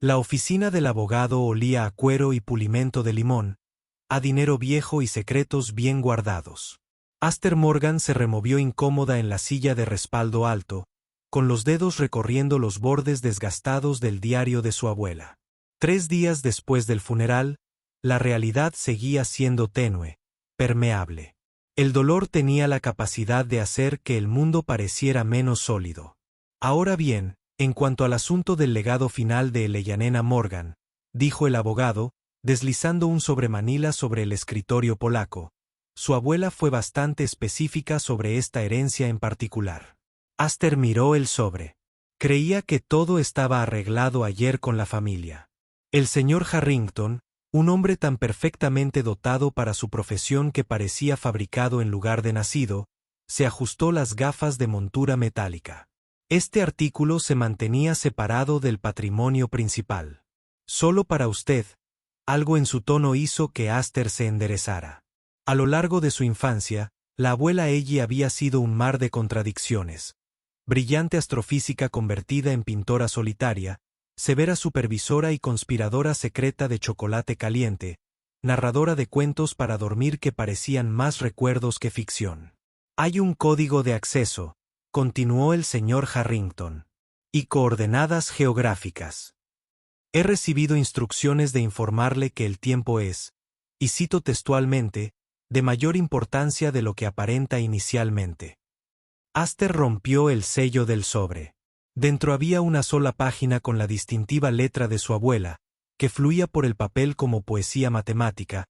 La oficina del abogado olía a cuero y pulimento de limón, a dinero viejo y secretos bien guardados. Aster Morgan se removió incómoda en la silla de respaldo alto, con los dedos recorriendo los bordes desgastados del diario de su abuela. 3 días después del funeral, la realidad seguía siendo tenue, permeable. El dolor tenía la capacidad de hacer que el mundo pareciera menos sólido. Ahora bien, en cuanto al asunto del legado final de Eleyanena Morgan, dijo el abogado, deslizando un sobremanila sobre el escritorio polaco, su abuela fue bastante específica sobre esta herencia en particular. Aster miró el sobre. Creía que todo estaba arreglado ayer con la familia. El señor Harrington, un hombre tan perfectamente dotado para su profesión que parecía fabricado en lugar de nacido, se ajustó las gafas de montura metálica. Este artículo se mantenía separado del patrimonio principal. Solo para usted. Algo en su tono hizo que Aster se enderezara. A lo largo de su infancia, la abuela Ellie había sido un mar de contradicciones. Brillante astrofísica convertida en pintora solitaria, severa supervisora y conspiradora secreta de chocolate caliente, narradora de cuentos para dormir que parecían más recuerdos que ficción. Hay un código de acceso, continuó el señor Harrington, y coordenadas geográficas. He recibido instrucciones de informarle que el tiempo es, y cito textualmente, de mayor importancia de lo que aparenta inicialmente. Aster rompió el sello del sobre. Dentro había una sola página con la distintiva letra de su abuela, que fluía por el papel como poesía matemática,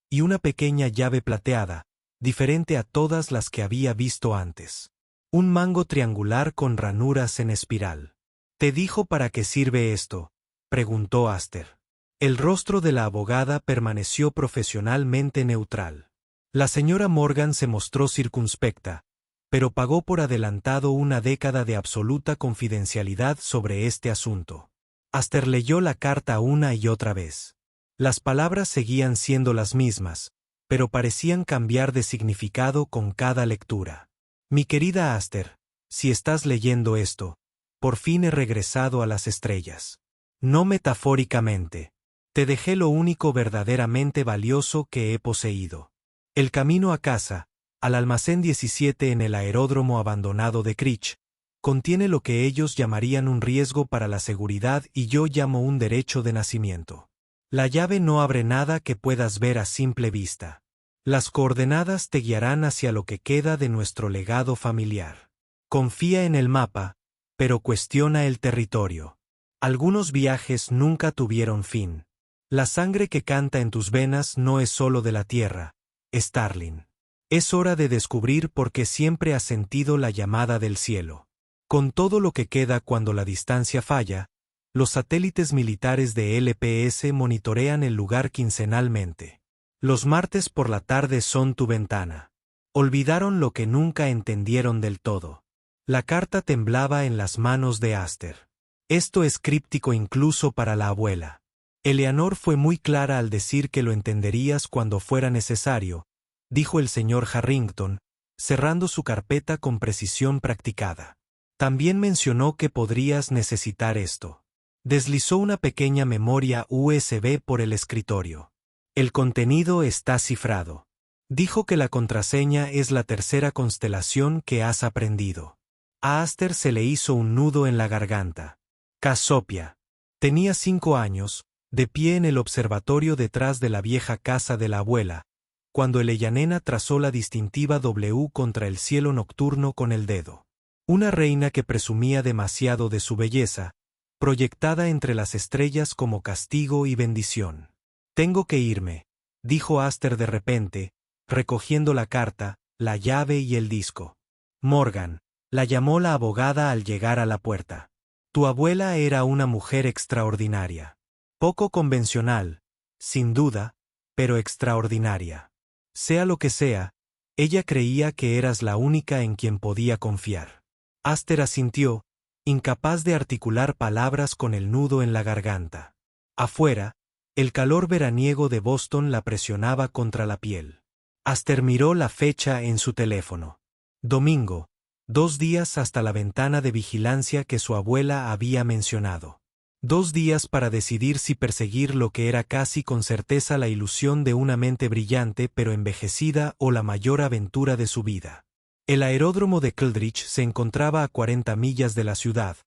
y una pequeña llave plateada, diferente a todas las que había visto antes. Un mango triangular con ranuras en espiral. ¿Te dijo para qué sirve esto?, preguntó Aster. El rostro de la abogada permaneció profesionalmente neutral. La señora Morgan se mostró circunspecta, pero pagó por adelantado una década de absoluta confidencialidad sobre este asunto. Aster leyó la carta una y otra vez. Las palabras seguían siendo las mismas, pero parecían cambiar de significado con cada lectura. Mi querida Aster, si estás leyendo esto, por fin he regresado a las estrellas. No metafóricamente. Te dejé lo único verdaderamente valioso que he poseído. El camino a casa, al almacén 17 en el aeródromo abandonado de Creech, contiene lo que ellos llamarían un riesgo para la seguridad y yo llamo un derecho de nacimiento. La llave no abre nada que puedas ver a simple vista. Las coordenadas te guiarán hacia lo que queda de nuestro legado familiar. Confía en el mapa, pero cuestiona el territorio. Algunos viajes nunca tuvieron fin. La sangre que canta en tus venas no es solo de la tierra, Starling. Es hora de descubrir por qué siempre has sentido la llamada del cielo. Con todo lo que queda cuando la distancia falla, los satélites militares de LPS monitorean el lugar quincenalmente. Los martes por la tarde son tu ventana. Olvidaron lo que nunca entendieron del todo. La carta temblaba en las manos de Aster. Esto es críptico incluso para la abuela. Eleanor fue muy clara al decir que lo entenderías cuando fuera necesario, dijo el señor Harrington, cerrando su carpeta con precisión practicada. También mencionó que podrías necesitar esto. Deslizó una pequeña memoria USB por el escritorio. El contenido está cifrado. Dijo que la contraseña es la tercera constelación que has aprendido. A Aster se le hizo un nudo en la garganta. Casopia. Tenía 5 años, de pie en el observatorio detrás de la vieja casa de la abuela, cuando Eleyanena trazó la distintiva W contra el cielo nocturno con el dedo. Una reina que presumía demasiado de su belleza, proyectada entre las estrellas como castigo y bendición. Tengo que irme, dijo Aster de repente, recogiendo la carta, la llave y el disco. Morgan, la llamó la abogada al llegar a la puerta. Tu abuela era una mujer extraordinaria. Poco convencional, sin duda, pero extraordinaria. Sea lo que sea, ella creía que eras la única en quien podía confiar. Aster asintió, incapaz de articular palabras con el nudo en la garganta. Afuera, el calor veraniego de Boston la presionaba contra la piel. Aster miró la fecha en su teléfono. Domingo, 2 días hasta la ventana de vigilancia que su abuela había mencionado. 2 días para decidir si perseguir lo que era casi con certeza la ilusión de una mente brillante pero envejecida o la mayor aventura de su vida. El aeródromo de Kildrich se encontraba a 40 millas de la ciudad,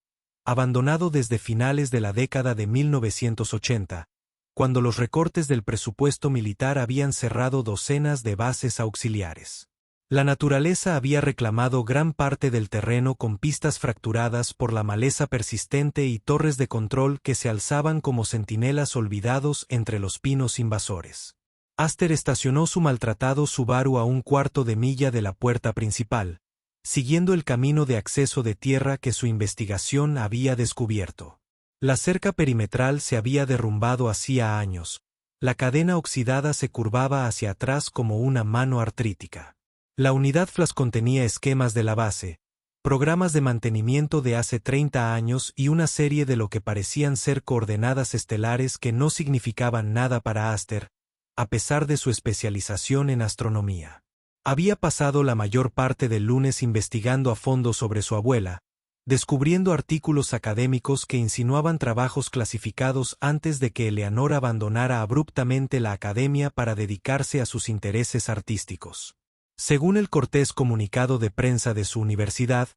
abandonado desde finales de la década de 1980, cuando los recortes del presupuesto militar habían cerrado docenas de bases auxiliares. La naturaleza había reclamado gran parte del terreno con pistas fracturadas por la maleza persistente y torres de control que se alzaban como centinelas olvidados entre los pinos invasores. Aster estacionó su maltratado Subaru a 1/4 de milla de la puerta principal, siguiendo el camino de acceso de tierra que su investigación había descubierto. La cerca perimetral se había derrumbado hacía años. La cadena oxidada se curvaba hacia atrás como una mano artrítica. La unidad Flash contenía esquemas de la base, programas de mantenimiento de hace 30 años y una serie de lo que parecían ser coordenadas estelares que no significaban nada para Aster, a pesar de su especialización en astronomía. Había pasado la mayor parte del lunes investigando a fondo sobre su abuela, descubriendo artículos académicos que insinuaban trabajos clasificados antes de que Eleanor abandonara abruptamente la academia para dedicarse a sus intereses artísticos. Según el cortés comunicado de prensa de su universidad,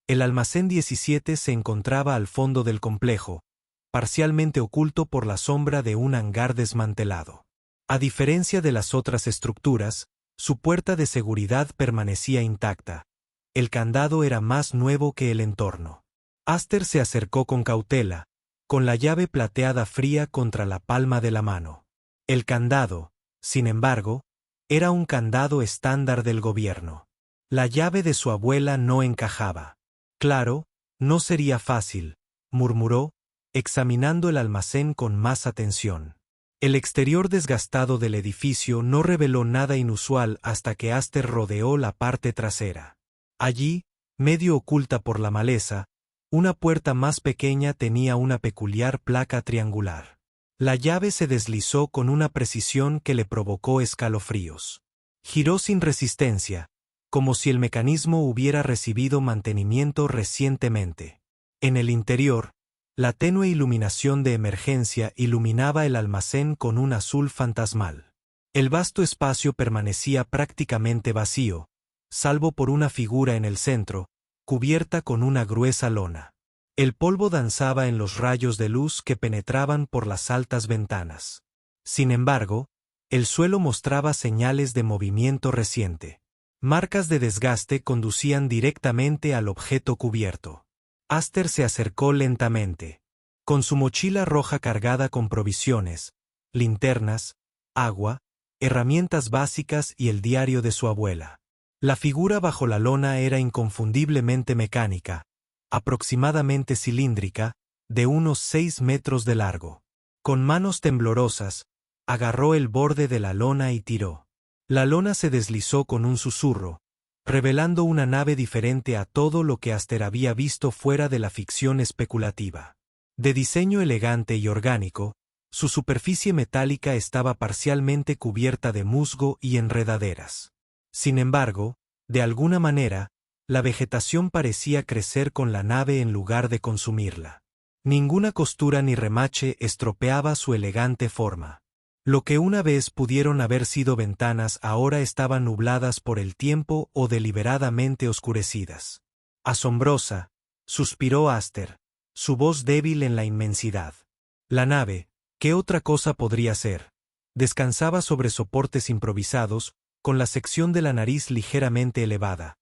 el almacén 17 se encontraba al fondo del complejo, parcialmente oculto por la sombra de un hangar desmantelado. A diferencia de las otras estructuras, su puerta de seguridad permanecía intacta. El candado era más nuevo que el entorno. Aster se acercó con cautela, con la llave plateada fría contra la palma de la mano. El candado, sin embargo, era un candado estándar del gobierno. La llave de su abuela no encajaba. Claro, no sería fácil, murmuró, examinando el almacén con más atención. El exterior desgastado del edificio no reveló nada inusual hasta que Aster rodeó la parte trasera. Allí, medio oculta por la maleza, una puerta más pequeña tenía una peculiar placa triangular. La llave se deslizó con una precisión que le provocó escalofríos. Giró sin resistencia, como si el mecanismo hubiera recibido mantenimiento recientemente. En el interior, la tenue iluminación de emergencia iluminaba el almacén con un azul fantasmal. El vasto espacio permanecía prácticamente vacío, salvo por una figura en el centro, cubierta con una gruesa lona. El polvo danzaba en los rayos de luz que penetraban por las altas ventanas. Sin embargo, el suelo mostraba señales de movimiento reciente. Marcas de desgaste conducían directamente al objeto cubierto. Aster se acercó lentamente. Con su mochila roja cargada con provisiones, linternas, agua, herramientas básicas y el diario de su abuela. La figura bajo la lona era inconfundiblemente mecánica, aproximadamente cilíndrica, de unos 6 metros de largo. Con manos temblorosas, agarró el borde de la lona y tiró. La lona se deslizó con un susurro, revelando una nave diferente a todo lo que Aster había visto fuera de la ficción especulativa. De diseño elegante y orgánico, su superficie metálica estaba parcialmente cubierta de musgo y enredaderas. Sin embargo, de alguna manera, la vegetación parecía crecer con la nave en lugar de consumirla. Ninguna costura ni remache estropeaba su elegante forma. Lo que una vez pudieron haber sido ventanas ahora estaban nubladas por el tiempo o deliberadamente oscurecidas. Asombrosa, suspiró Aster, su voz débil en la inmensidad. La nave, ¿qué otra cosa podría ser? Descansaba sobre soportes improvisados, con la sección de la nariz ligeramente elevada.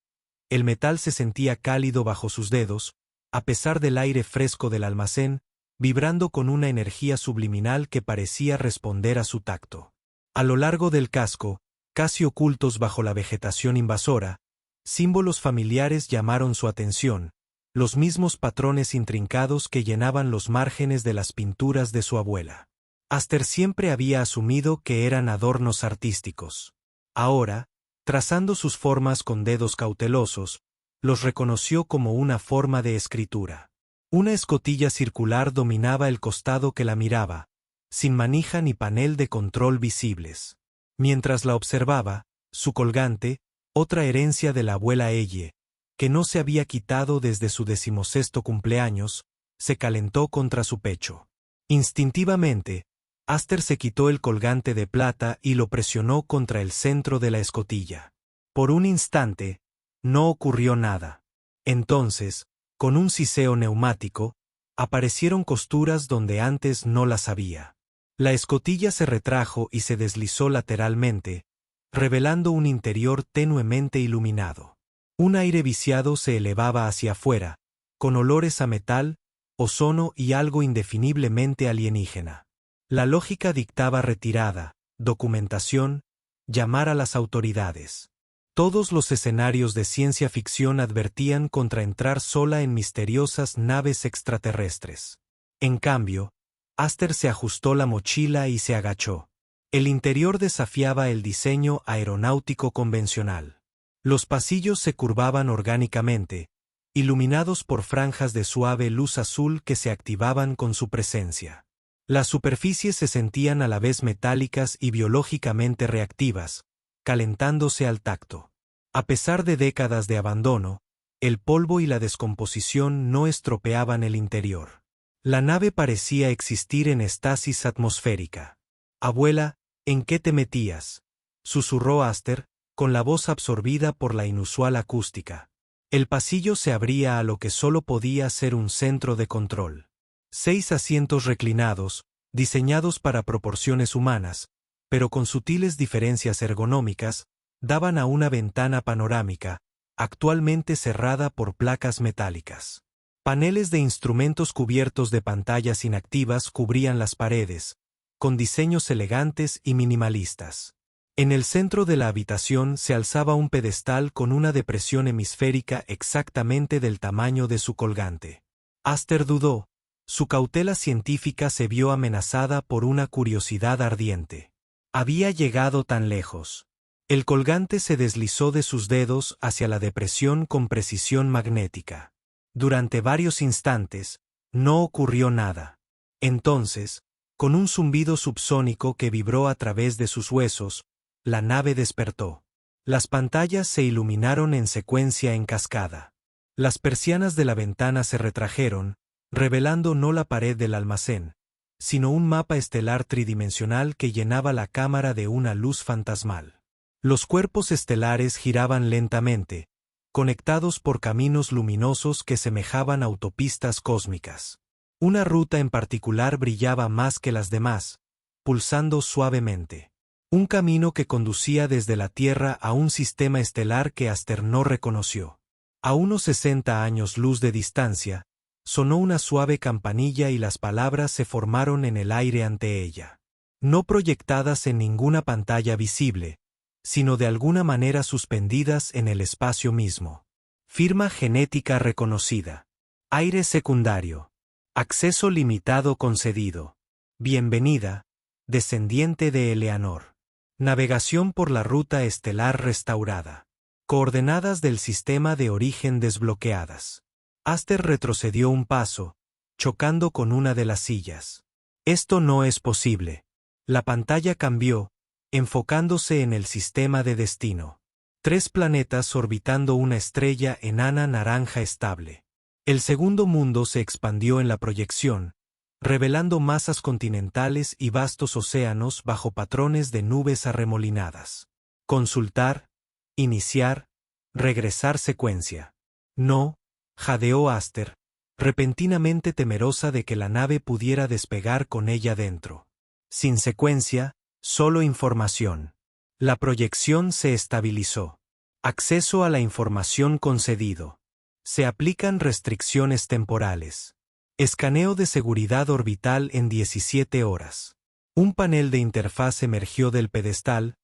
El metal se sentía cálido bajo sus dedos, a pesar del aire fresco del almacén, vibrando con una energía subliminal que parecía responder a su tacto. A lo largo del casco, casi ocultos bajo la vegetación invasora, símbolos familiares llamaron su atención, los mismos patrones intrincados que llenaban los márgenes de las pinturas de su abuela. Aster siempre había asumido que eran adornos artísticos. Ahora, trazando sus formas con dedos cautelosos, los reconoció como una forma de escritura. Una escotilla circular dominaba el costado que la miraba, sin manija ni panel de control visibles. Mientras la observaba, su colgante, otra herencia de la abuela Elle, que no se había quitado desde su 16º cumpleaños, se calentó contra su pecho. Instintivamente, Aster se quitó el colgante de plata y lo presionó contra el centro de la escotilla. Por un instante, no ocurrió nada. Entonces, con un siseo neumático, aparecieron costuras donde antes no las había. La escotilla se retrajo y se deslizó lateralmente, revelando un interior tenuemente iluminado. Un aire viciado se elevaba hacia afuera, con olores a metal, ozono y algo indefiniblemente alienígena. La lógica dictaba retirada, documentación, llamar a las autoridades. Todos los escenarios de ciencia ficción advertían contra entrar sola en misteriosas naves extraterrestres. En cambio, Aster se ajustó la mochila y se agachó. El interior desafiaba el diseño aeronáutico convencional. Los pasillos se curvaban orgánicamente, iluminados por franjas de suave luz azul que se activaban con su presencia. Las superficies se sentían a la vez metálicas y biológicamente reactivas, calentándose al tacto. A pesar de décadas de abandono, el polvo y la descomposición no estropeaban el interior. La nave parecía existir en estasis atmosférica. «Abuela, ¿en qué te metías?», susurró Aster, con la voz absorbida por la inusual acústica. El pasillo se abría a lo que solo podía ser un centro de control. 6 asientos reclinados, diseñados para proporciones humanas, pero con sutiles diferencias ergonómicas, daban a una ventana panorámica, actualmente cerrada por placas metálicas. Paneles de instrumentos cubiertos de pantallas inactivas cubrían las paredes, con diseños elegantes y minimalistas. En el centro de la habitación se alzaba un pedestal con una depresión hemisférica exactamente del tamaño de su colgante. Aster dudó. Su cautela científica se vio amenazada por una curiosidad ardiente. Había llegado tan lejos. El colgante se deslizó de sus dedos hacia la depresión con precisión magnética. Durante varios instantes, no ocurrió nada. Entonces, con un zumbido subsónico que vibró a través de sus huesos, la nave despertó. Las pantallas se iluminaron en secuencia en cascada. Las persianas de la ventana se retrajeron, revelando no la pared del almacén, sino un mapa estelar tridimensional que llenaba la cámara de una luz fantasmal. Los cuerpos estelares giraban lentamente, conectados por caminos luminosos que semejaban autopistas cósmicas. Una ruta en particular brillaba más que las demás, pulsando suavemente. Un camino que conducía desde la Tierra a un sistema estelar que Aster no reconoció. A unos 60 años luz de distancia, sonó una suave campanilla y las palabras se formaron en el aire ante ella. No proyectadas en ninguna pantalla visible, sino de alguna manera suspendidas en el espacio mismo. Firma genética reconocida. Aire secundario. Acceso limitado concedido. Bienvenida, descendiente de Eleanor. Navegación por la ruta estelar restaurada. Coordenadas del sistema de origen desbloqueadas. Aster retrocedió un paso, chocando con una de las sillas. Esto no es posible. La pantalla cambió, enfocándose en el sistema de destino. 3 planetas orbitando una estrella enana naranja estable. El segundo mundo se expandió en la proyección, revelando masas continentales y vastos océanos bajo patrones de nubes arremolinadas. Consultar, iniciar, regresar secuencia. No, jadeó Aster, repentinamente temerosa de que la nave pudiera despegar con ella dentro. Sin secuencia, solo información. La proyección se estabilizó. Acceso a la información concedido. Se aplican restricciones temporales. Escaneo de seguridad orbital en 17 horas. Un panel de interfaz emergió del pedestal,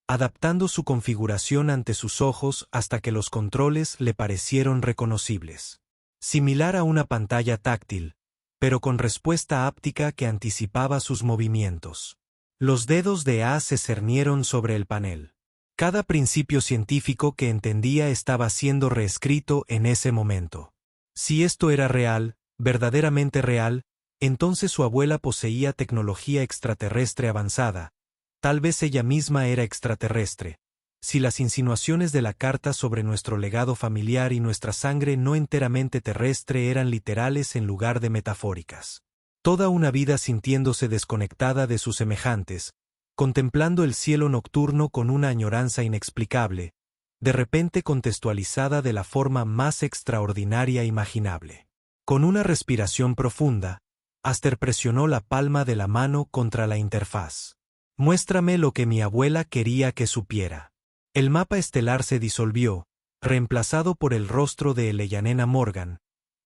adaptando su configuración ante sus ojos hasta que los controles le parecieron reconocibles. Similar a una pantalla táctil, pero con respuesta áptica que anticipaba sus movimientos. Los dedos de A se cernieron sobre el panel. Cada principio científico que entendía estaba siendo reescrito en ese momento. Si esto era real, verdaderamente real, entonces su abuela poseía tecnología extraterrestre avanzada. Tal vez ella misma era extraterrestre. Si las insinuaciones de la carta sobre nuestro legado familiar y nuestra sangre no enteramente terrestre eran literales en lugar de metafóricas. Toda una vida sintiéndose desconectada de sus semejantes, contemplando el cielo nocturno con una añoranza inexplicable, de repente contextualizada de la forma más extraordinaria imaginable. Con una respiración profunda, Aster presionó la palma de la mano contra la interfaz. Muéstrame lo que mi abuela quería que supiera. El mapa estelar se disolvió, reemplazado por el rostro de Eleanor Morgan,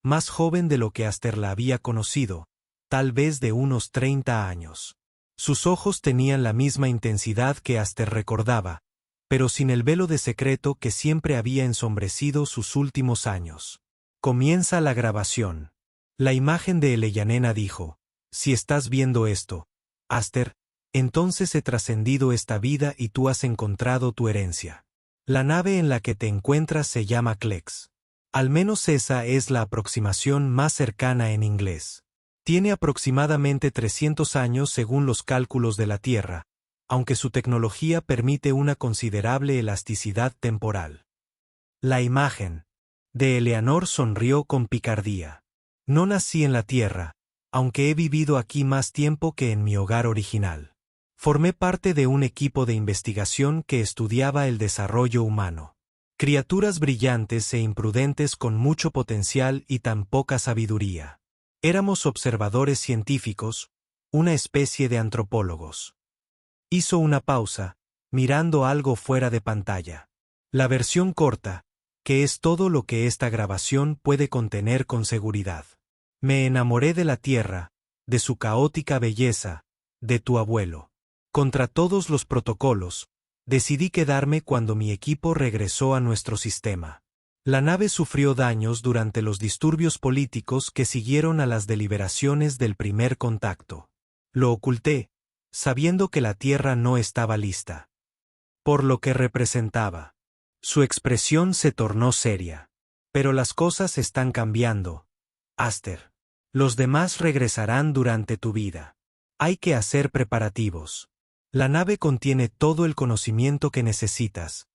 más joven de lo que Aster la había conocido, tal vez de unos 30 años. Sus ojos tenían la misma intensidad que Aster recordaba, pero sin el velo de secreto que siempre había ensombrecido sus últimos años. Comienza la grabación. La imagen de Eleanor dijo: si estás viendo esto, Aster, entonces he trascendido esta vida y tú has encontrado tu herencia. La nave en la que te encuentras se llama Klex. Al menos esa es la aproximación más cercana en inglés. Tiene aproximadamente 300 años según los cálculos de la Tierra, aunque su tecnología permite una considerable elasticidad temporal. La imagen de Eleanor sonrió con picardía. No nací en la Tierra, aunque he vivido aquí más tiempo que en mi hogar original. Formé parte de un equipo de investigación que estudiaba el desarrollo humano. Criaturas brillantes e imprudentes con mucho potencial y tan poca sabiduría. Éramos observadores científicos, una especie de antropólogos. Hizo una pausa, mirando algo fuera de pantalla. La versión corta, que es todo lo que esta grabación puede contener con seguridad. Me enamoré de la Tierra, de su caótica belleza, de tu abuelo. Contra todos los protocolos, decidí quedarme cuando mi equipo regresó a nuestro sistema. La nave sufrió daños durante los disturbios políticos que siguieron a las deliberaciones del primer contacto. Lo oculté, sabiendo que la Tierra no estaba lista. Por lo que representaba. Su expresión se tornó seria. Pero las cosas están cambiando, Aster. Los demás regresarán durante tu vida. Hay que hacer preparativos. La nave contiene todo el conocimiento que necesitas.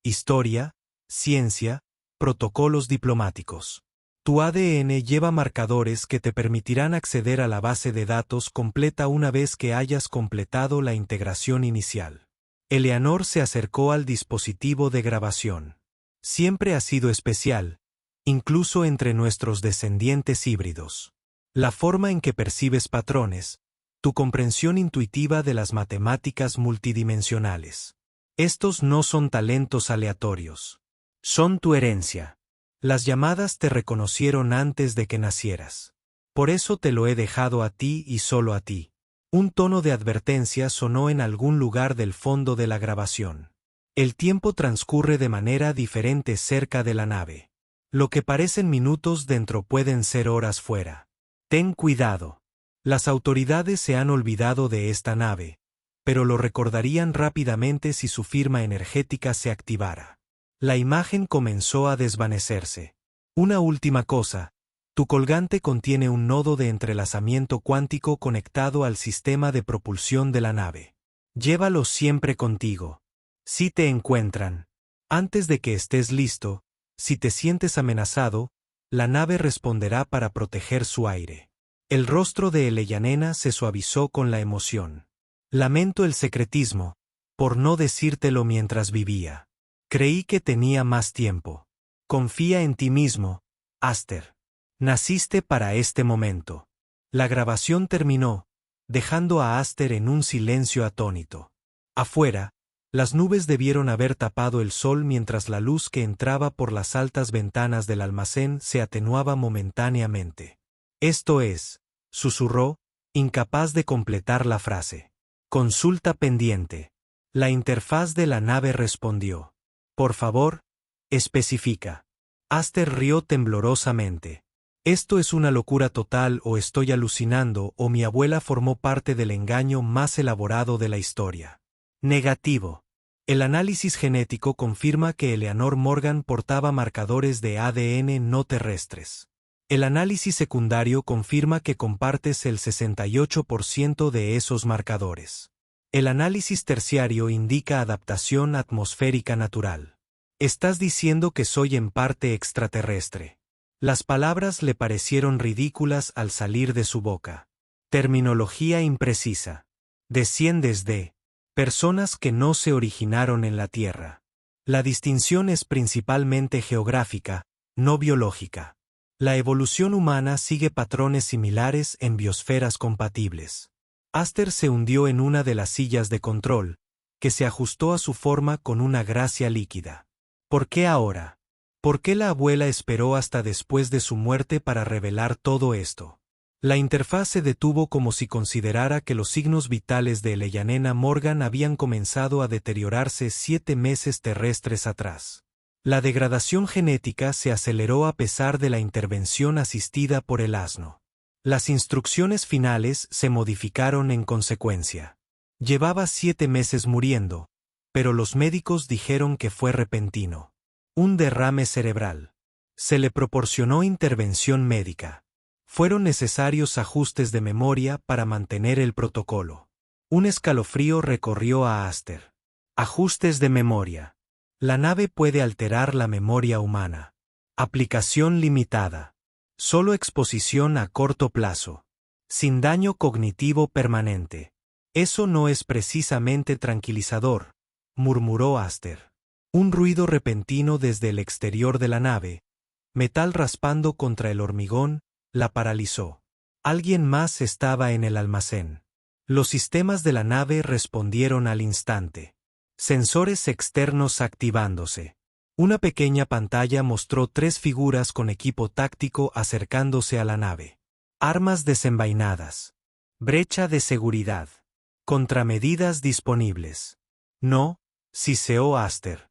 Historia, ciencia, protocolos diplomáticos. Tu ADN lleva marcadores que te permitirán acceder a la base de datos completa una vez que hayas completado la integración inicial. Eleanor se acercó al dispositivo de grabación. Siempre ha sido especial, incluso entre nuestros descendientes híbridos. La forma en que percibes patrones, tu comprensión intuitiva de las matemáticas multidimensionales. Estos no son talentos aleatorios. Son tu herencia. Las llamadas te reconocieron antes de que nacieras. Por eso te lo he dejado a ti y solo a ti. Un tono de advertencia sonó en algún lugar del fondo de la grabación. El tiempo transcurre de manera diferente cerca de la nave. Lo que parecen minutos dentro pueden ser horas fuera. Ten cuidado. Las autoridades se han olvidado de esta nave, pero lo recordarían rápidamente si su firma energética se activara. La imagen comenzó a desvanecerse. Una última cosa. Tu colgante contiene un nodo de entrelazamiento cuántico conectado al sistema de propulsión de la nave. Llévalo siempre contigo. Si te encuentran. Antes de que estés listo, si te sientes amenazado, la nave responderá para proteger su aire. El rostro de Eleanor se suavizó con la emoción. Lamento el secretismo, por no decírtelo mientras vivía. Creí que tenía más tiempo. Confía en ti mismo, Aster. Naciste para este momento. La grabación terminó, dejando a Aster en un silencio atónito. Afuera, las nubes debieron haber tapado el sol mientras la luz que entraba por las altas ventanas del almacén se atenuaba momentáneamente. Esto es, susurró, incapaz de completar la frase. Consulta pendiente. La interfaz de la nave respondió. Por favor, especifica. Aster rió temblorosamente. Esto es una locura total o estoy alucinando o mi abuela formó parte del engaño más elaborado de la historia. Negativo. El análisis genético confirma que Eleanor Morgan portaba marcadores de ADN no terrestres. El análisis secundario confirma que compartes el 68% de esos marcadores. El análisis terciario indica adaptación atmosférica natural. Estás diciendo que soy en parte extraterrestre. Las palabras le parecieron ridículas al salir de su boca. Terminología imprecisa. Desciendes de personas que no se originaron en la Tierra. La distinción es principalmente geográfica, no biológica. La evolución humana sigue patrones similares en biosferas compatibles. Aster se hundió en una de las sillas de control, que se ajustó a su forma con una gracia líquida. ¿Por qué ahora? ¿Por qué la abuela esperó hasta después de su muerte para revelar todo esto? La interfaz se detuvo como si considerara que los signos vitales de Eleyanena Morgan habían comenzado a deteriorarse 7 meses terrestres atrás. La degradación genética se aceleró a pesar de la intervención asistida por el asno. Las instrucciones finales se modificaron en consecuencia. Llevaba 7 meses muriendo, pero los médicos dijeron que fue repentino. Un derrame cerebral. Se le proporcionó intervención médica. Fueron necesarios ajustes de memoria para mantener el protocolo. Un escalofrío recorrió a Aster. Ajustes de memoria. La nave puede alterar la memoria humana. Aplicación limitada. Solo exposición a corto plazo. Sin daño cognitivo permanente. Eso no es precisamente tranquilizador, murmuró Aster. Un ruido repentino desde el exterior de la nave, metal raspando contra el hormigón, la paralizó. Alguien más estaba en el almacén. Los sistemas de la nave respondieron al instante. Sensores externos activándose. Una pequeña pantalla mostró 3 figuras con equipo táctico acercándose a la nave. Armas desenvainadas. Brecha de seguridad. Contramedidas disponibles. No, siseó Aster.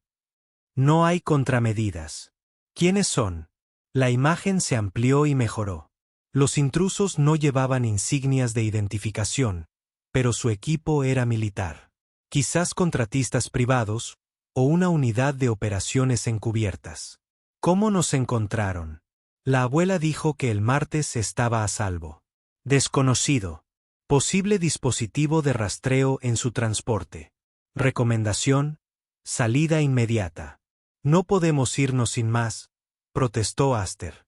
No hay contramedidas. ¿Quiénes son? La imagen se amplió y mejoró. Los intrusos no llevaban insignias de identificación, pero su equipo era militar. Quizás contratistas privados, o una unidad de operaciones encubiertas. ¿Cómo nos encontraron? La abuela dijo que el martes estaba a salvo. Desconocido. Posible dispositivo de rastreo en su transporte. Recomendación: salida inmediata. No podemos irnos sin más, protestó Aster.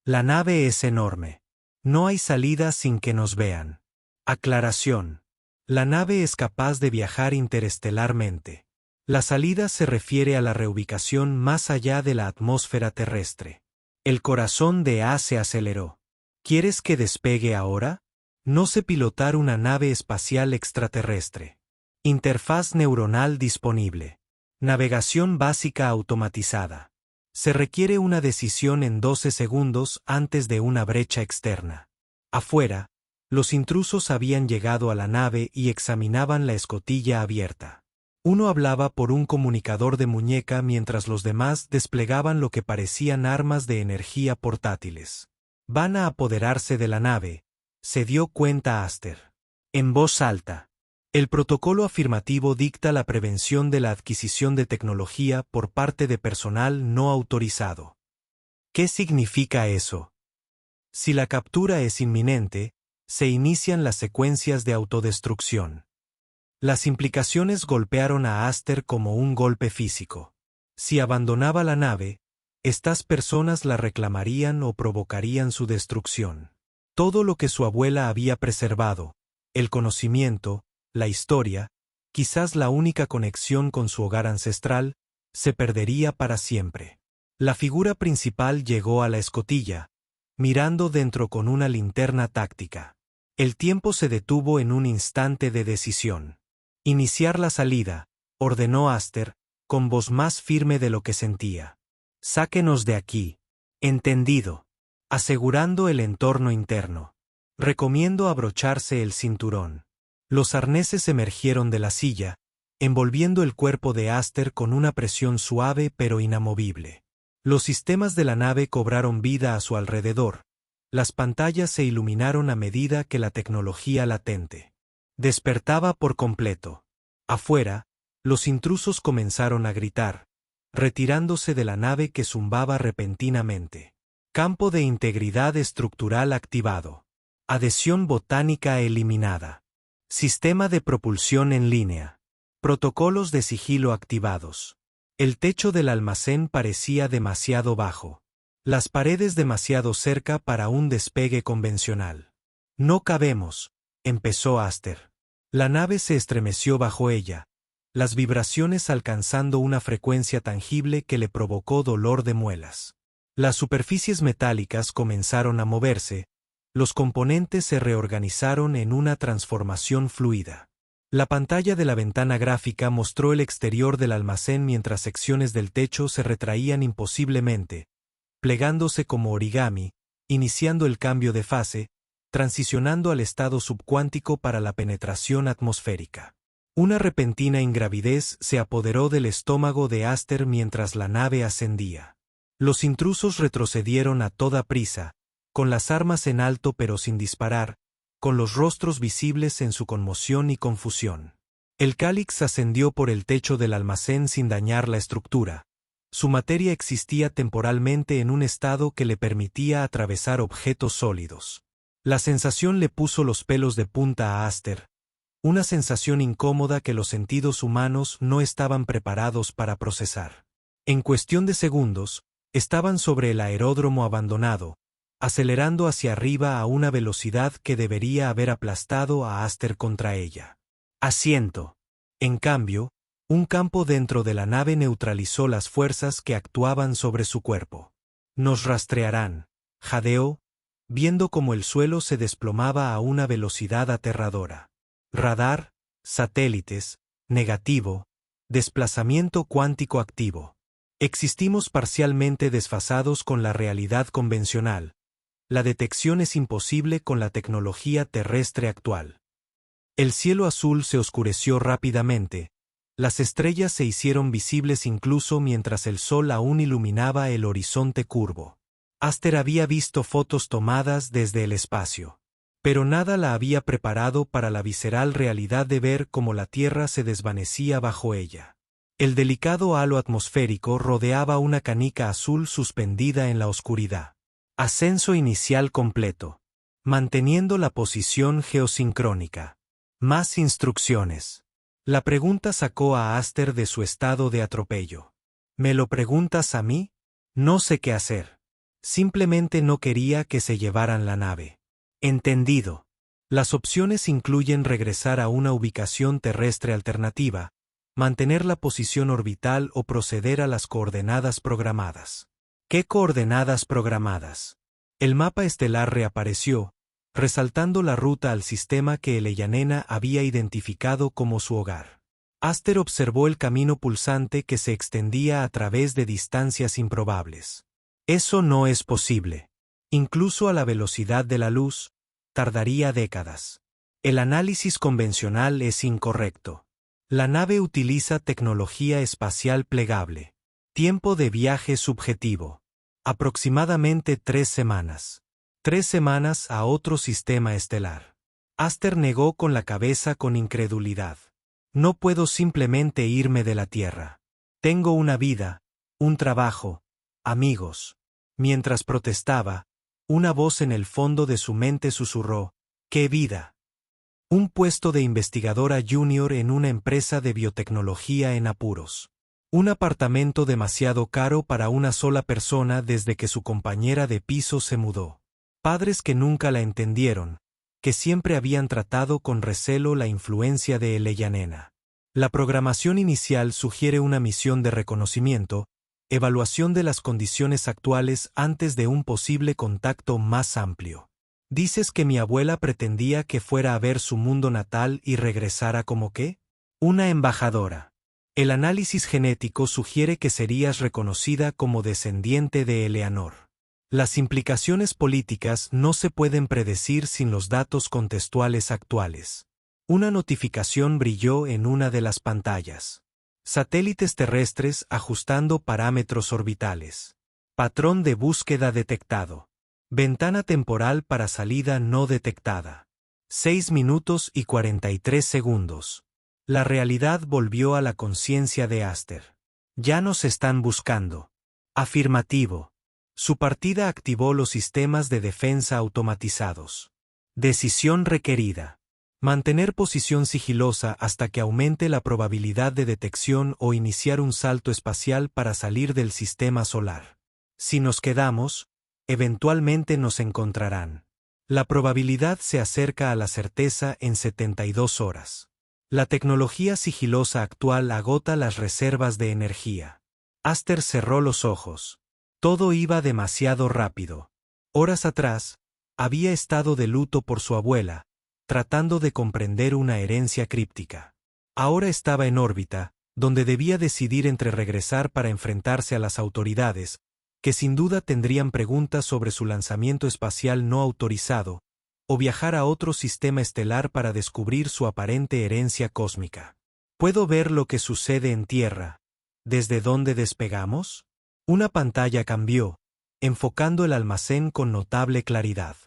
La nave es enorme. No hay salida sin que nos vean. Aclaración. La nave es capaz de viajar interestelarmente. La salida se refiere a la reubicación más allá de la atmósfera terrestre. El corazón de A se aceleró. ¿Quieres que despegue ahora? No sé pilotar una nave espacial extraterrestre. Interfaz neuronal disponible. Navegación básica automatizada. Se requiere una decisión en 12 segundos antes de una brecha externa. Afuera, los intrusos habían llegado a la nave y examinaban la escotilla abierta. Uno hablaba por un comunicador de muñeca mientras los demás desplegaban lo que parecían armas de energía portátiles. Van a apoderarse de la nave, se dio cuenta Aster. En voz alta. El protocolo afirmativo dicta la prevención de la adquisición de tecnología por parte de personal no autorizado. ¿Qué significa eso? Si la captura es inminente, se inician las secuencias de autodestrucción. Las implicaciones golpearon a Aster como un golpe físico. Si abandonaba la nave, estas personas la reclamarían o provocarían su destrucción. Todo lo que su abuela había preservado, el conocimiento, la historia, quizás la única conexión con su hogar ancestral, se perdería para siempre. La figura principal llegó a la escotilla, mirando dentro con una linterna táctica. El tiempo se detuvo en un instante de decisión. Iniciar la salida, ordenó Aster, con voz más firme de lo que sentía. Sáquenos de aquí. Entendido. Asegurando el entorno interno. Recomiendo abrocharse el cinturón. Los arneses emergieron de la silla, envolviendo el cuerpo de Aster con una presión suave pero inamovible. Los sistemas de la nave cobraron vida a su alrededor. Las pantallas se iluminaron a medida que la tecnología latente despertaba por completo. Afuera, los intrusos comenzaron a gritar, retirándose de la nave que zumbaba repentinamente. Campo de integridad estructural activado. Adhesión botánica eliminada. Sistema de propulsión en línea. Protocolos de sigilo activados. El techo del almacén parecía demasiado bajo. Las paredes demasiado cerca para un despegue convencional. No cabemos, empezó Aster. La nave se estremeció bajo ella, las vibraciones alcanzando una frecuencia tangible que le provocó dolor de muelas. Las superficies metálicas comenzaron a moverse, los componentes se reorganizaron en una transformación fluida. La pantalla de la ventana gráfica mostró el exterior del almacén mientras secciones del techo se retraían imposiblemente, plegándose como origami, iniciando el cambio de fase, transicionando al estado subcuántico para la penetración atmosférica. Una repentina ingravidez se apoderó del estómago de Aster mientras la nave ascendía. Los intrusos retrocedieron a toda prisa, con las armas en alto pero sin disparar, con los rostros visibles en su conmoción y confusión. El Calix ascendió por el techo del almacén sin dañar la estructura. Su materia existía temporalmente en un estado que le permitía atravesar objetos sólidos. La sensación le puso los pelos de punta a Aster, una sensación incómoda que los sentidos humanos no estaban preparados para procesar. En cuestión de segundos, estaban sobre el aeródromo abandonado, acelerando hacia arriba a una velocidad que debería haber aplastado a Aster contra ella. Asiento. En cambio, un campo dentro de la nave neutralizó las fuerzas que actuaban sobre su cuerpo. Nos rastrearán, jadeó, viendo cómo el suelo se desplomaba a una velocidad aterradora. Radar, satélites, negativo, desplazamiento cuántico activo. Existimos parcialmente desfasados con la realidad convencional. La detección es imposible con la tecnología terrestre actual. El cielo azul se oscureció rápidamente, las estrellas se hicieron visibles incluso mientras el sol aún iluminaba el horizonte curvo. Aster había visto fotos tomadas desde el espacio, pero nada la había preparado para la visceral realidad de ver cómo la Tierra se desvanecía bajo ella. El delicado halo atmosférico rodeaba una canica azul suspendida en la oscuridad. Ascenso inicial completo. Manteniendo la posición geosincrónica. Más instrucciones. La pregunta sacó a Aster de su estado de atropello. ¿Me lo preguntas a mí? No sé qué hacer. Simplemente no quería que se llevaran la nave. Entendido. Las opciones incluyen regresar a una ubicación terrestre alternativa, mantener la posición orbital o proceder a las coordenadas programadas. ¿Qué coordenadas programadas? El mapa estelar reapareció, resaltando la ruta al sistema que Eleyanena había identificado como su hogar. Aster observó el camino pulsante que se extendía a través de distancias improbables. Eso no es posible. Incluso a la velocidad de la luz, tardaría décadas. El análisis convencional es incorrecto. La nave utiliza tecnología espacial plegable. Tiempo de viaje subjetivo. Aproximadamente 3 semanas. 3 semanas a otro sistema estelar. Aster negó con la cabeza con incredulidad. No puedo simplemente irme de la Tierra. Tengo una vida, un trabajo, amigos. Mientras protestaba, una voz en el fondo de su mente susurró, ¿qué vida? Un puesto de investigadora junior en una empresa de biotecnología en apuros. Un apartamento demasiado caro para una sola persona desde que su compañera de piso se mudó. Padres que nunca la entendieron, que siempre habían tratado con recelo la influencia de Eleyanena. La programación inicial sugiere una misión de reconocimiento, evaluación de las condiciones actuales antes de un posible contacto más amplio. ¿Dices que mi abuela pretendía que fuera a ver su mundo natal y regresara como qué? Una embajadora. El análisis genético sugiere que serías reconocida como descendiente de Eleanor. Las implicaciones políticas no se pueden predecir sin los datos contextuales actuales. Una notificación brilló en una de las pantallas. Satélites terrestres ajustando parámetros orbitales. Patrón de búsqueda detectado. Ventana temporal para salida no detectada. 6 minutos y 43 segundos. La realidad volvió a la conciencia de Aster. Ya nos están buscando. Afirmativo. Su partida activó los sistemas de defensa automatizados. Decisión requerida. Mantener posición sigilosa hasta que aumente la probabilidad de detección o iniciar un salto espacial para salir del sistema solar. Si nos quedamos, eventualmente nos encontrarán. La probabilidad se acerca a la certeza en 72 horas. La tecnología sigilosa actual agota las reservas de energía. Aster cerró los ojos. Todo iba demasiado rápido. Horas atrás, había estado de luto por su abuela, tratando de comprender una herencia críptica. Ahora estaba en órbita, donde debía decidir entre regresar para enfrentarse a las autoridades, que sin duda tendrían preguntas sobre su lanzamiento espacial no autorizado, o viajar a otro sistema estelar para descubrir su aparente herencia cósmica. ¿Puedo ver lo que sucede en Tierra? ¿Desde dónde despegamos? Una pantalla cambió, enfocando el almacén con notable claridad.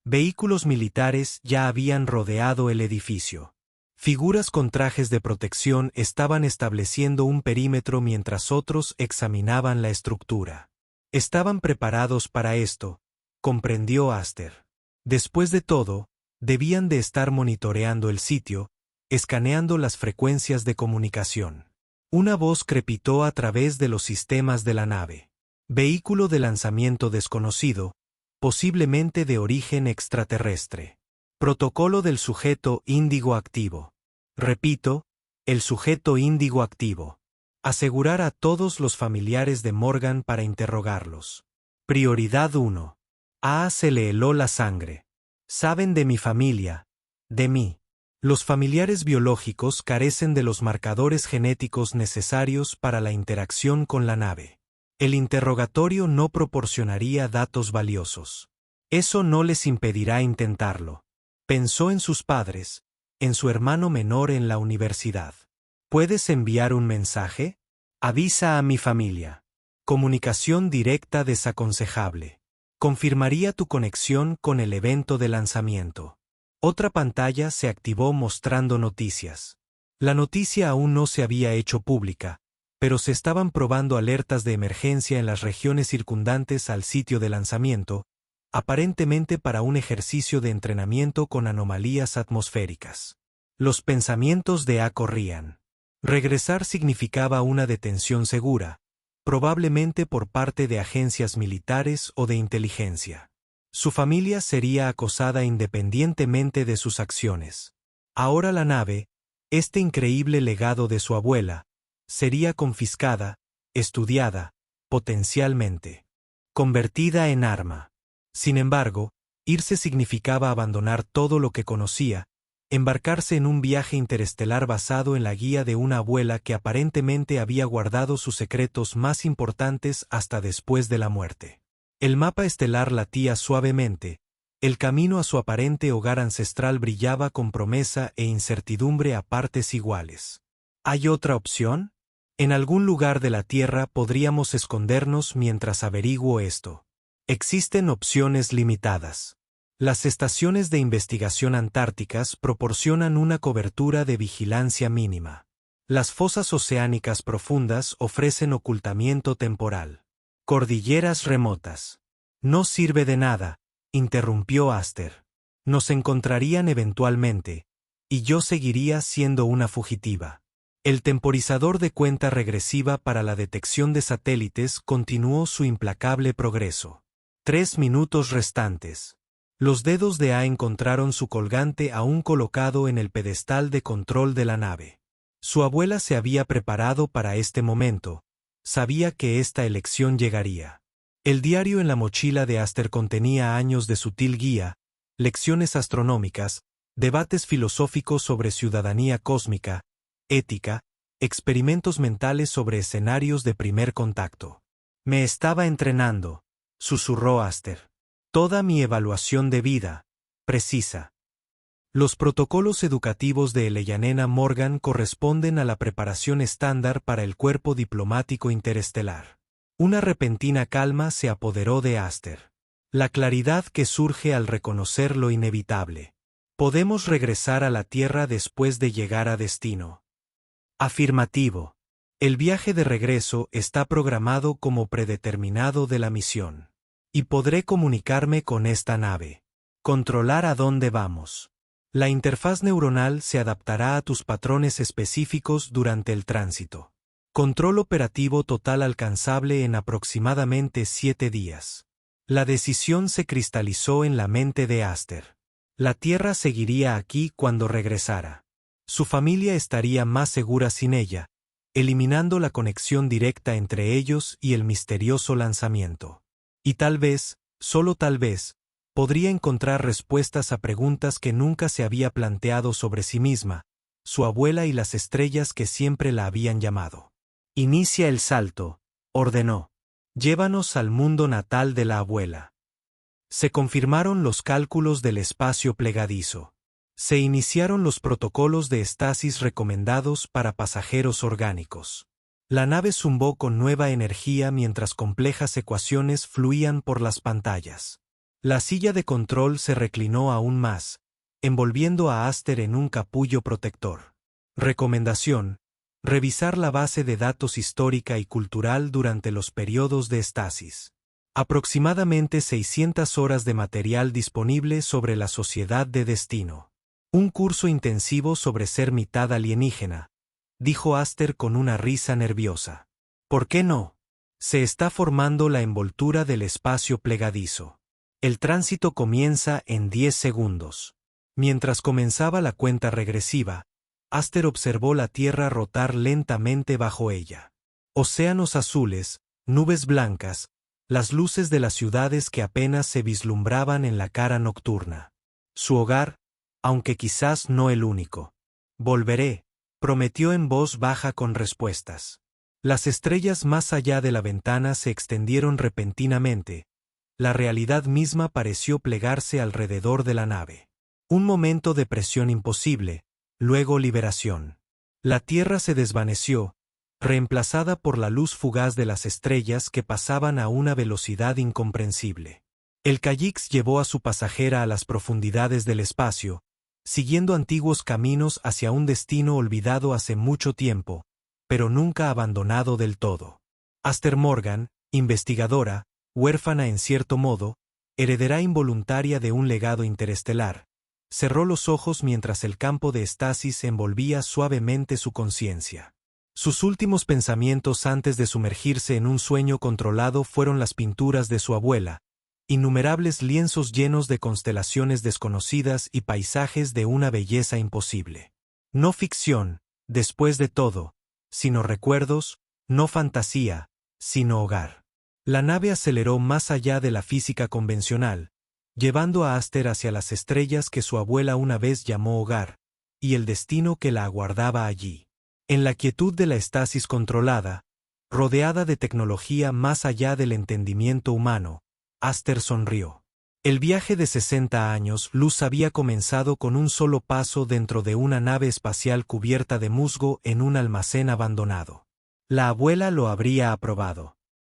Vehículos militares ya habían rodeado el edificio. Figuras con trajes de protección estaban estableciendo un perímetro mientras otros examinaban la estructura. Estaban preparados para esto, comprendió Aster. Después de todo, debían de estar monitoreando el sitio, escaneando las frecuencias de comunicación. Una voz crepitó a través de los sistemas de la nave. Vehículo de lanzamiento desconocido, posiblemente de origen extraterrestre. Protocolo del sujeto índigo activo. Repito, el sujeto índigo activo. Asegurar a todos los familiares de Morgan para interrogarlos. Prioridad 1. Se le heló la sangre. Saben de mi familia, de mí. Los familiares biológicos carecen de los marcadores genéticos necesarios para la interacción con la nave. El interrogatorio no proporcionaría datos valiosos. Eso no les impedirá intentarlo. Pensó en sus padres, en su hermano menor en la universidad. ¿Puedes enviar un mensaje? Avisa a mi familia. Comunicación directa desaconsejable. Confirmaría tu conexión con el evento de lanzamiento. Otra pantalla se activó mostrando noticias. La noticia aún no se había hecho pública, pero se estaban probando alertas de emergencia en las regiones circundantes al sitio de lanzamiento, aparentemente para un ejercicio de entrenamiento con anomalías atmosféricas. Los pensamientos de A corrían. Regresar significaba una detención segura, probablemente por parte de agencias militares o de inteligencia. Su familia sería acosada independientemente de sus acciones. Ahora la nave, este increíble legado de su abuela, sería confiscada, estudiada, potencialmente convertida en arma. Sin embargo, irse significaba abandonar todo lo que conocía, embarcarse en un viaje interestelar basado en la guía de una abuela que aparentemente había guardado sus secretos más importantes hasta después de la muerte. El mapa estelar latía suavemente, el camino a su aparente hogar ancestral brillaba con promesa e incertidumbre a partes iguales. ¿Hay otra opción? En algún lugar de la Tierra podríamos escondernos mientras averiguo esto. Existen opciones limitadas. Las estaciones de investigación antárticas proporcionan una cobertura de vigilancia mínima. Las fosas oceánicas profundas ofrecen ocultamiento temporal. Cordilleras remotas. No sirve de nada, interrumpió Aster. Nos encontrarían eventualmente, y yo seguiría siendo una fugitiva. El temporizador de cuenta regresiva para la detección de satélites continuó su implacable progreso. 3 minutos restantes. Los dedos de A encontraron su colgante aún colocado en el pedestal de control de la nave. Su abuela se había preparado para este momento. Sabía que esta elección llegaría. El diario en la mochila de Aster contenía años de sutil guía, lecciones astronómicas, debates filosóficos sobre ciudadanía cósmica, ética, experimentos mentales sobre escenarios de primer contacto. Me estaba entrenando, susurró Aster. Toda mi evaluación de vida, precisa. Los protocolos educativos de Eleyanena Morgan corresponden a la preparación estándar para el cuerpo diplomático interestelar. Una repentina calma se apoderó de Aster. La claridad que surge al reconocer lo inevitable. Podemos regresar a la Tierra después de llegar a destino. Afirmativo. El viaje de regreso está programado como predeterminado de la misión. Y podré comunicarme con esta nave. Controlar a dónde vamos. La interfaz neuronal se adaptará a tus patrones específicos durante el tránsito. Control operativo total alcanzable en aproximadamente 7 días. La decisión se cristalizó en la mente de Aster. La Tierra seguiría aquí cuando regresara. Su familia estaría más segura sin ella, eliminando la conexión directa entre ellos y el misterioso lanzamiento. Y tal vez, solo tal vez, podría encontrar respuestas a preguntas que nunca se había planteado sobre sí misma, su abuela y las estrellas que siempre la habían llamado. Inicia el salto, ordenó. Llévanos al mundo natal de la abuela. Se confirmaron los cálculos del espacio plegadizo. Se iniciaron los protocolos de estasis recomendados para pasajeros orgánicos. La nave zumbó con nueva energía mientras complejas ecuaciones fluían por las pantallas. La silla de control se reclinó aún más, envolviendo a Aster en un capullo protector. Recomendación: revisar la base de datos histórica y cultural durante los periodos de estasis. Aproximadamente 600 horas de material disponible sobre la sociedad de destino. Un curso intensivo sobre ser mitad alienígena, dijo Aster con una risa nerviosa. ¿Por qué no? Se está formando la envoltura del espacio plegadizo. El tránsito comienza en 10 segundos. Mientras comenzaba la cuenta regresiva, Aster observó la Tierra rotar lentamente bajo ella. Océanos azules, nubes blancas, las luces de las ciudades que apenas se vislumbraban en la cara nocturna. Su hogar, aunque quizás no el único. Volveré, prometió en voz baja con respuestas. Las estrellas más allá de la ventana se extendieron repentinamente. La realidad misma pareció plegarse alrededor de la nave. Un momento de presión imposible, luego liberación. La Tierra se desvaneció, reemplazada por la luz fugaz de las estrellas que pasaban a una velocidad incomprensible. El Kayix llevó a su pasajera a las profundidades del espacio, siguiendo antiguos caminos hacia un destino olvidado hace mucho tiempo, pero nunca abandonado del todo. Aster Morgan, investigadora, huérfana en cierto modo, heredera involuntaria de un legado interestelar, cerró los ojos mientras el campo de estasis envolvía suavemente su conciencia. Sus últimos pensamientos antes de sumergirse en un sueño controlado fueron las pinturas de su abuela, innumerables lienzos llenos de constelaciones desconocidas y paisajes de una belleza imposible. No ficción, después de todo, sino recuerdos, no fantasía, sino hogar. La nave aceleró más allá de la física convencional, llevando a Aster hacia las estrellas que su abuela una vez llamó hogar, y el destino que la aguardaba allí. En la quietud de la estasis controlada, rodeada de tecnología más allá del entendimiento humano, Aster sonrió. El viaje de 60 años luz había comenzado con un solo paso dentro de una nave espacial cubierta de musgo en un almacén abandonado. La abuela lo habría aprobado.